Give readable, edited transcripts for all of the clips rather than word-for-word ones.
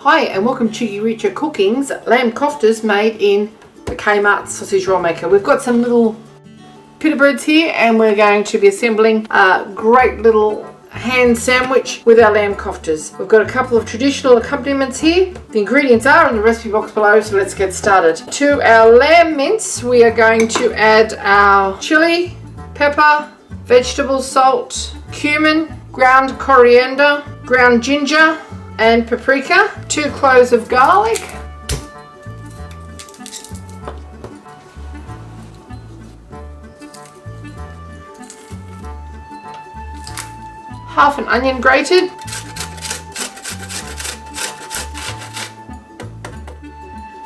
Hi and welcome to Cheekyricho Cooking's lamb koftas made in the Kmart Sausage Roll Maker. We've got some little pita breads here and we're going to be assembling a great little hand sandwich with our lamb koftas. We've got a couple of traditional accompaniments here. The ingredients are in the recipe box below, so let's get started. To our lamb mince we are going to add our chilli, pepper, vegetable salt, cumin, ground coriander, ground ginger and paprika, 2 cloves of garlic, half an onion grated,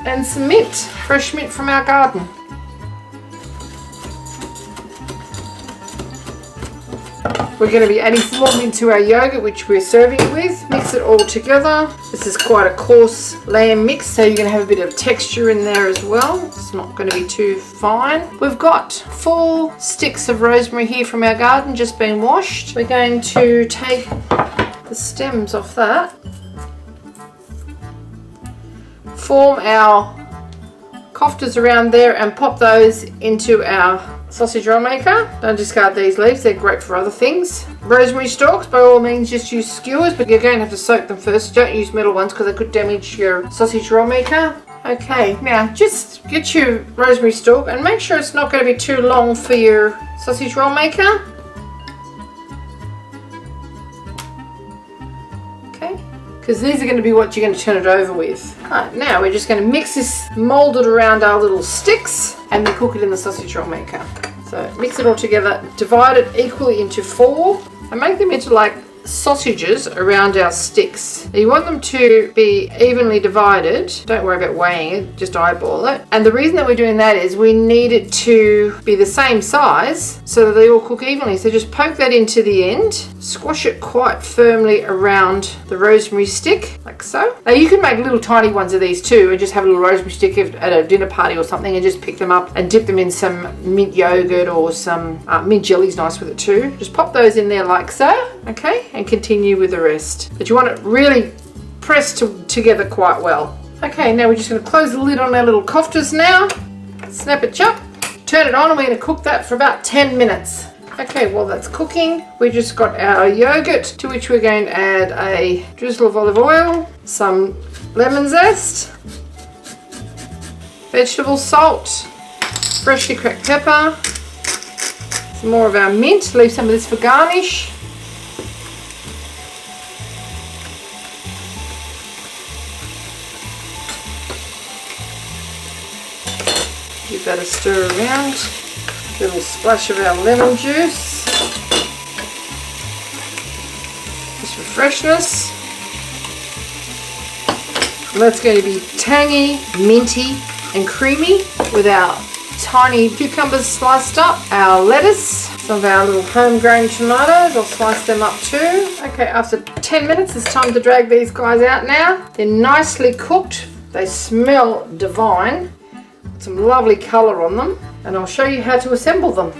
and some mint, fresh mint from our garden. We're going to be adding some more mint to our yogurt, which we're serving it with. Mix it all together. This is quite a coarse lamb mix, so you're going to have a bit of texture in there as well. It's not going to be too fine. We've got 4 sticks of rosemary here from our garden, just been washed. We're going to take the stems off that, form our koftas around there and pop those into our sausage roll maker. Don't discard these leaves, they're great for other things. Rosemary stalks, by all means just use skewers, but you're going to have to soak them first. Don't use metal ones because they could damage your sausage roll maker. Okay, now just get your rosemary stalk and make sure it's not going to be too long for your sausage roll maker. Okay, because these are going to be what you're going to turn it over with. Alright, now we're just going to mix this, mold it around our little sticks, and then cook it in the sausage roll maker. So mix it all together, divide it equally into 4 and make them into like sausages around our sticks. Now you want them to be evenly divided. Don't worry about weighing it, just eyeball it. And the reason that we're doing that is we need it to be the same size so that they all cook evenly. So just poke that into the end, squash it quite firmly around the rosemary stick, like so. Now you can make little tiny ones of these too and just have a little rosemary stick at a dinner party or something and just pick them up and dip them in some mint yogurt or some mint jelly's nice with it too. Just pop those in there like so, okay? And continue with the rest. But you want it really pressed together quite well. Okay, now we're just going to close the lid on our little koftas now. Snap it shut, turn it on, and we're going to cook that for about 10 minutes. Okay, while that's cooking, we just got our yogurt, to which we're going to add a drizzle of olive oil, some lemon zest, vegetable salt, freshly cracked pepper, some more of our mint, leave some of this for garnish. Give that a stir around. A little splash of our lemon juice. Just for freshness. And that's going to be tangy, minty and creamy with our tiny cucumbers sliced up, our lettuce, some of our little homegrown tomatoes. I'll slice them up too. Okay, after 10 minutes it's time to drag these guys out now. They're nicely cooked. They smell divine. Some lovely colour on them, and I'll show you how to assemble them.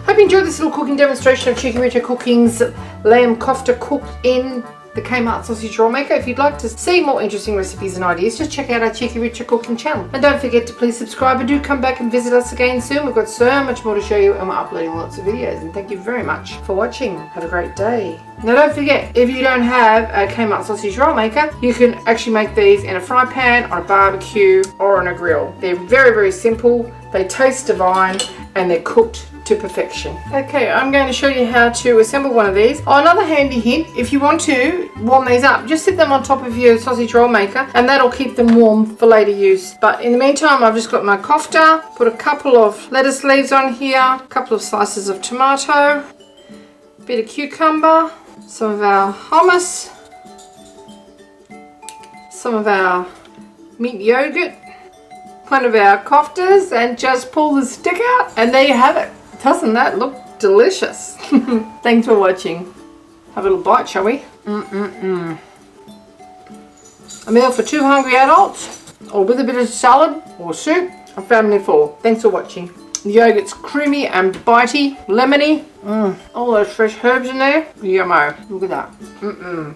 Hope you enjoyed this little cooking demonstration of Cheekyricho Cooking's lamb kofta cooked in the Kmart Sausage Roll Maker. If you'd like to see more interesting recipes and ideas, just check out our Cheekyricho Cooking channel. And don't forget to please subscribe and do come back and visit us again soon. We've got so much more to show you and we're uploading lots of videos. And thank you very much for watching. Have a great day. Now don't forget, if you don't have a Kmart Sausage Roll Maker, you can actually make these in a fry pan, on a barbecue or on a grill. They're very, very simple. They taste divine and they're cooked to perfection. Okay, I'm going to show you how to assemble one of these. Oh, another handy hint, if you want to warm these up, just sit them on top of your sausage roll maker and that'll keep them warm for later use. But in the meantime, I've just got my kofta, put a couple of lettuce leaves on here, a couple of slices of tomato, a bit of cucumber, some of our hummus, some of our mint yogurt, one of our koftas, and just pull the stick out and there you have it. Doesn't that look delicious? Thanks for watching. Have a little bite, shall we? A meal for 2 hungry adults, or with a bit of salad or soup, a family of 4. Thanks for watching. The yogurt's creamy and bitey, lemony. All those fresh herbs in there. Yummo. Look at that.